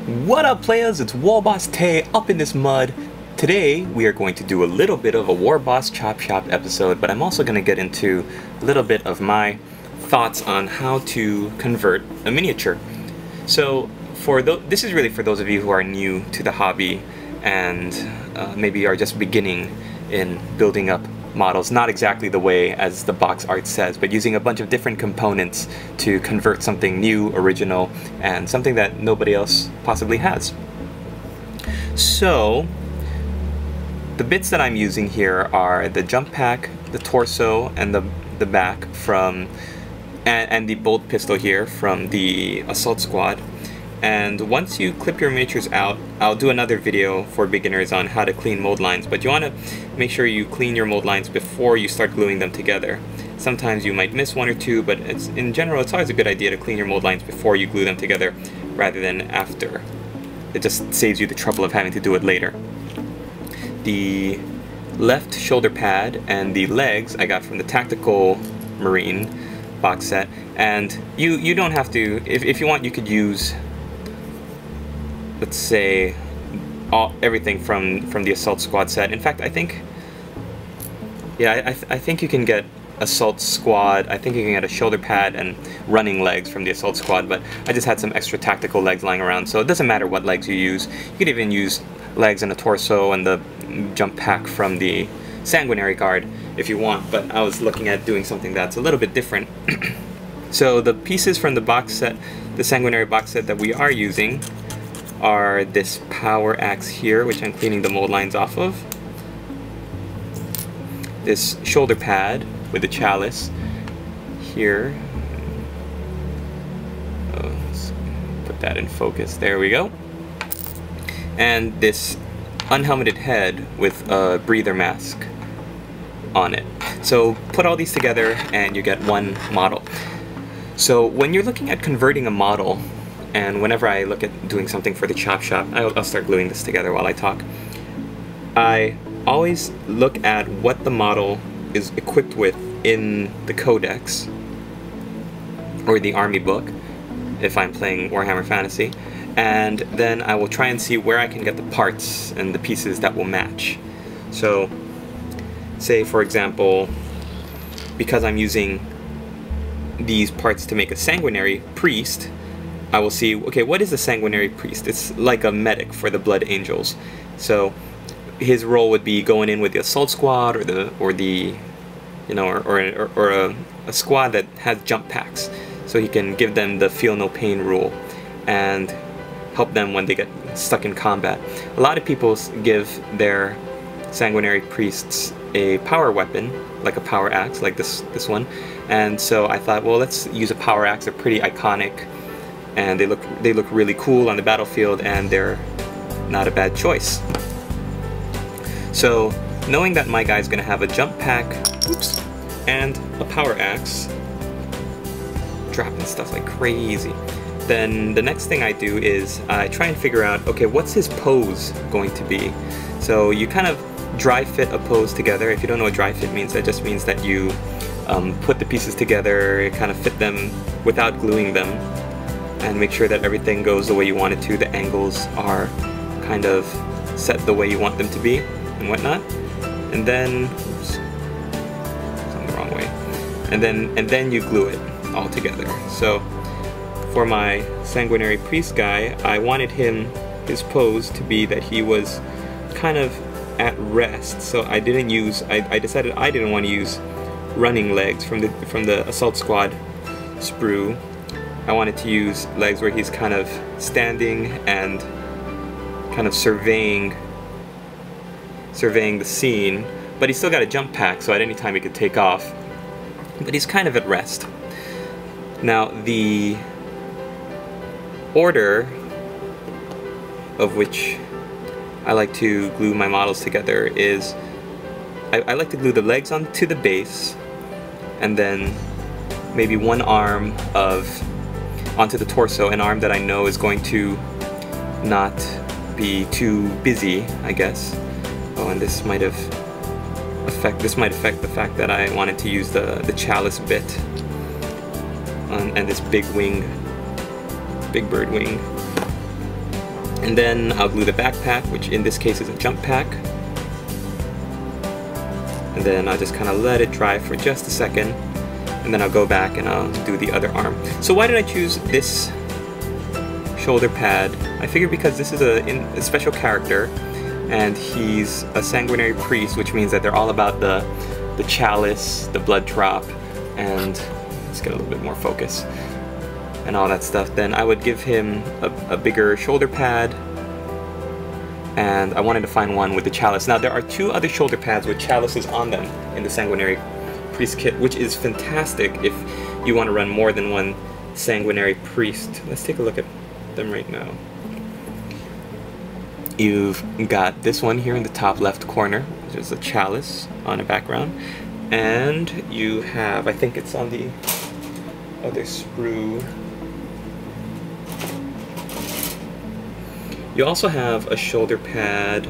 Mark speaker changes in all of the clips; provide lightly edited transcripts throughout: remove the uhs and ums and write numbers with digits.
Speaker 1: What up players, it's Warboss Tay up in this mud. Today we are going to do a little bit of a Warboss Chop Shop episode, but I'm also going to get into a little bit of my thoughts on how to convert a miniature. So this is really for those of you who are new to the hobby and maybe are just beginning in building up models, not exactly the way as the box art says, but using a bunch of different components to convert something new, original, and something that nobody else possibly has. So the bits that I'm using here are the jump pack, the torso, and the back from and the bolt pistol here from the assault squad. And once you clip your miniatures out, I'll do another video for beginners on how to clean mold lines, but you want to make sure you clean your mold lines before you start gluing them together. Sometimes you might miss one or two, but in general it's always a good idea to clean your mold lines before you glue them together rather than after. It just saves you the trouble of having to do it later. The left shoulder pad and the legs I got from the Tactical Marine box set, and you don't have to, if you want, you could use, let's say, everything from the assault squad set. In fact, I think, yeah, I think you can get assault squad. I think you can get a shoulder pad and running legs from the assault squad, but I just had some extra tactical legs lying around, so it doesn't matter what legs you use. You could even use legs and a torso and the jump pack from the Sanguinary guard if you want, but I was looking at doing something that's a little bit different. So the pieces from the box set, the Sanguinary box set that we are using, are this power axe here, which I'm cleaning the mold lines off of, this shoulder pad with the chalice here, let's put that in focus, there we go, and this unhelmeted head with a breather mask on it. So put all these together and you get one model. So when you're looking at converting a model, and whenever I look at doing something for the chop shop, I'll start gluing this together while I talk, I always look at what the model is equipped with in the codex or the army book if I'm playing Warhammer Fantasy, and then I will try and see where I can get the parts and the pieces that will match. So say for example, because I'm using these parts to make a Sanguinary priest, I will see, okay, what is a Sanguinary priest? It's like a medic for the Blood Angels. So his role would be going in with the assault squad or a squad that has jump packs, so he can give them the feel no pain rule and help them when they get stuck in combat. A lot of people give their Sanguinary priests a power weapon, like a power axe, like this one, and so I thought, well, let's use a power axe. They're pretty iconic, and they look really cool on the battlefield, and they're not a bad choice. So knowing that my guy's gonna have a jump pack, oops, and a power axe, dropping stuff like crazy, then the next thing I do is I try and figure out, okay, what's his pose going to be? So you kind of dry fit a pose together. If you don't know what dry fit means, that just means that you put the pieces together, kind of fit them without gluing them, and make sure that everything goes the way you want it to. The angles are kind of set the way you want them to be and whatnot. And then, oops, it's on the wrong way. And then you glue it all together. So for my Sanguinary priest guy, I wanted his pose to be that he was kind of at rest. So I decided I didn't want to use running legs from the assault squad sprue. I wanted to use legs where he's kind of standing and kind of surveying the scene, but he's still got a jump pack, so at any time he could take off, but he's kind of at rest. Now the order of which I like to glue my models together is I like to glue the legs onto the base, and then maybe one arm onto the torso, an arm that I know is going to not be too busy, I guess. Oh, and this might affect the fact that I wanted to use the chalice bit and this big bird wing. And then I'll glue the backpack, which in this case is a jump pack. And then I'll just kind of let it dry for just a second. And then I'll go back and I'll do the other arm. So why did I choose this shoulder pad? I figured because this is a special character, and he's a sanguinary priest, which means that they're all about the chalice, the blood drop, and let's get a little bit more focus, and all that stuff. Then I would give him a bigger shoulder pad, and I wanted to find one with the chalice. Now there are 2 other shoulder pads with chalices on them in the sanguinary priest kit, which is fantastic if you want to run more than one sanguinary priest. Let's take a look at them right now. You've got this one here in the top left corner, which is a chalice on a background, and you have, I think it's on the other sprue, you also have a shoulder pad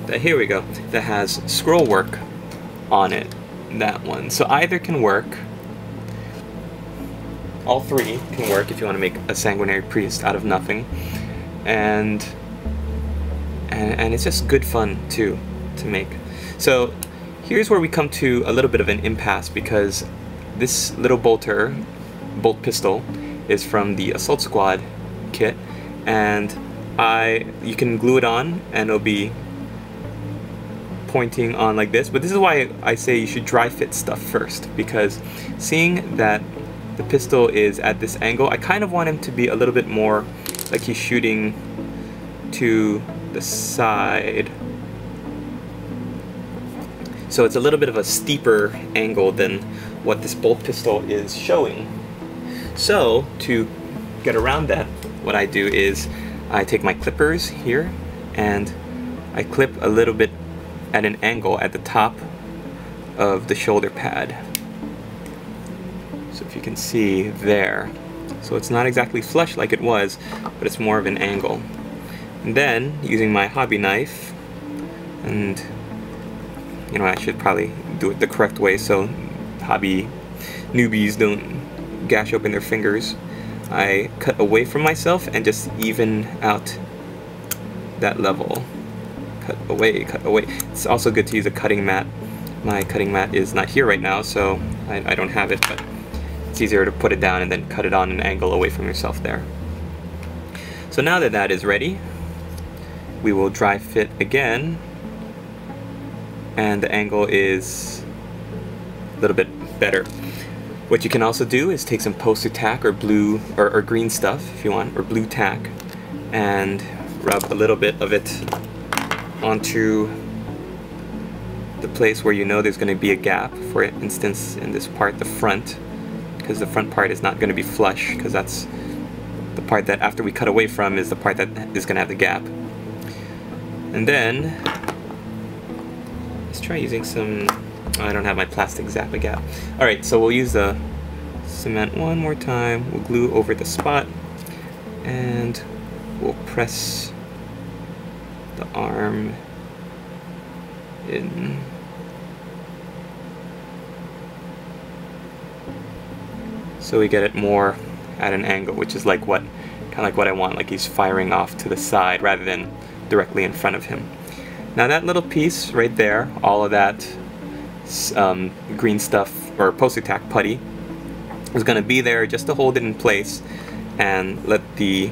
Speaker 1: that, here we go, that has scroll work on it, that one. So either can work, all 3 can work if you want to make a sanguinary priest out of nothing, and it's just good fun too to make. So here's where we come to a little bit of an impasse, because this little bolt pistol is from the Assault Squad kit, and you can glue it on and it'll be pointing on like this. But this is why I say you should dry fit stuff first, because seeing that the pistol is at this angle, I kind of want him to be a little bit more like he's shooting to the side. So it's a little bit of a steeper angle than what this bolt pistol is showing. So to get around that, what I do is I take my clippers here and I clip a little bit at an angle at the top of the shoulder pad. So if you can see there. So it's not exactly flush like it was, but it's more of an angle. And then, using my hobby knife, and you know, I should probably do it the correct way so hobby newbies don't gash open their fingers, I cut away from myself and just even out that level. Cut away, cut away. It's also good to use a cutting mat. My cutting mat is not here right now, so I don't have it, but it's easier to put it down and then cut it on an angle away from yourself there. So now that that is ready, we will dry fit again, and the angle is a little bit better. What you can also do is take some poster tack or blue or green stuff if you want, or blue tack, and rub a little bit of it onto the place where you know there's going to be a gap. For instance, in this part, the front, because the front part is not going to be flush, because that's the part that after we cut away from is the part that is going to have the gap. And then let's try using some, I don't have my plastic Zap-A-Gap. Alright, so we'll use the cement one more time. We'll glue over the spot and we'll press the arm in. So we get it more at an angle, which is like what, kind of like what I want, like he's firing off to the side rather than directly in front of him. Now that little piece right there, all of that green stuff or poster tack putty is going to be there just to hold it in place and let the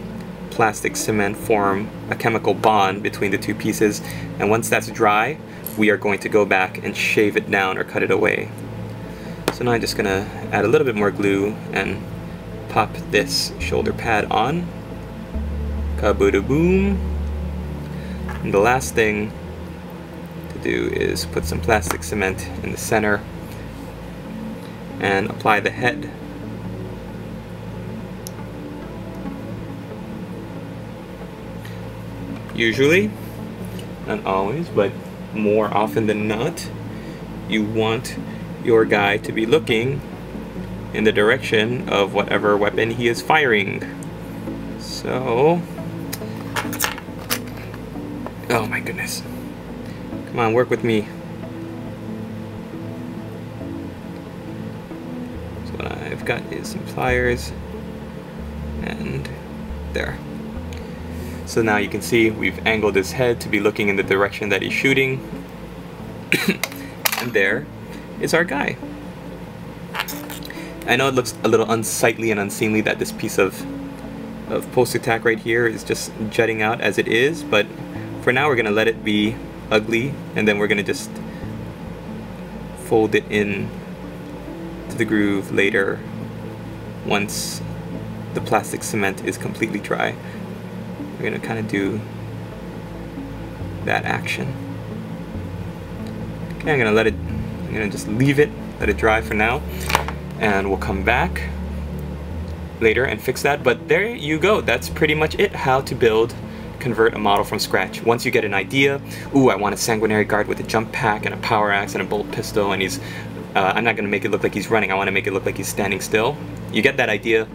Speaker 1: plastic cement form a chemical bond between the two pieces. And once that's dry, we are going to go back and shave it down or cut it away. So now I'm just going to add a little bit more glue and pop this shoulder pad on. Kaboom. And the last thing to do is put some plastic cement in the center and apply the head. Usually, not always, but more often than not, you want your guy to be looking in the direction of whatever weapon he is firing. So, oh my goodness. Come on, work with me. So what I've got is some pliers, and there. So now you can see we've angled his head to be looking in the direction that he's shooting. And there is our guy. I know it looks a little unsightly and unseemly that this piece of poster tack right here is just jutting out as it is, but for now we're going to let it be ugly, and then we're going to just fold it in to the groove later once the plastic cement is completely dry. We're going to kind of do that action. Okay, I'm going to just leave it, let it dry for now, and we'll come back later and fix that. But there you go, that's pretty much it, how to convert a model from scratch. Once you get an idea, ooh, I want a Sanguinary guard with a jump pack and a power axe and a bolt pistol, and he's I'm not going to make it look like he's running, I want to make it look like he's standing still. You get that idea,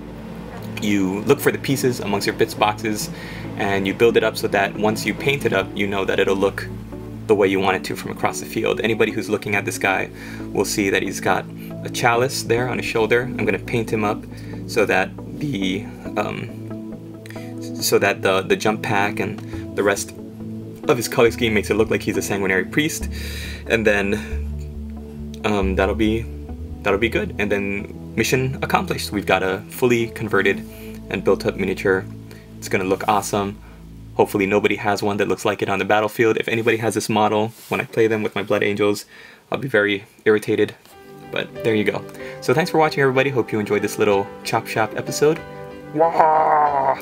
Speaker 1: you look for the pieces amongst your bits boxes, and you build it up so that once you paint it up, you know that it'll look the way you want it to from across the field. Anybody who's looking at this guy will see that he's got a chalice there on his shoulder. I'm going to paint him up so that the jump pack and the rest of his color scheme makes it look like he's a Sanguinary priest, and then that'll be good. And then mission accomplished. We've got a fully converted and built up miniature. It's gonna look awesome. Hopefully nobody has one that looks like it on the battlefield. If anybody has this model, when I play them with my Blood Angels, I'll be very irritated. But there you go. So thanks for watching, everybody. Hope you enjoyed this little chop shop episode. Wah!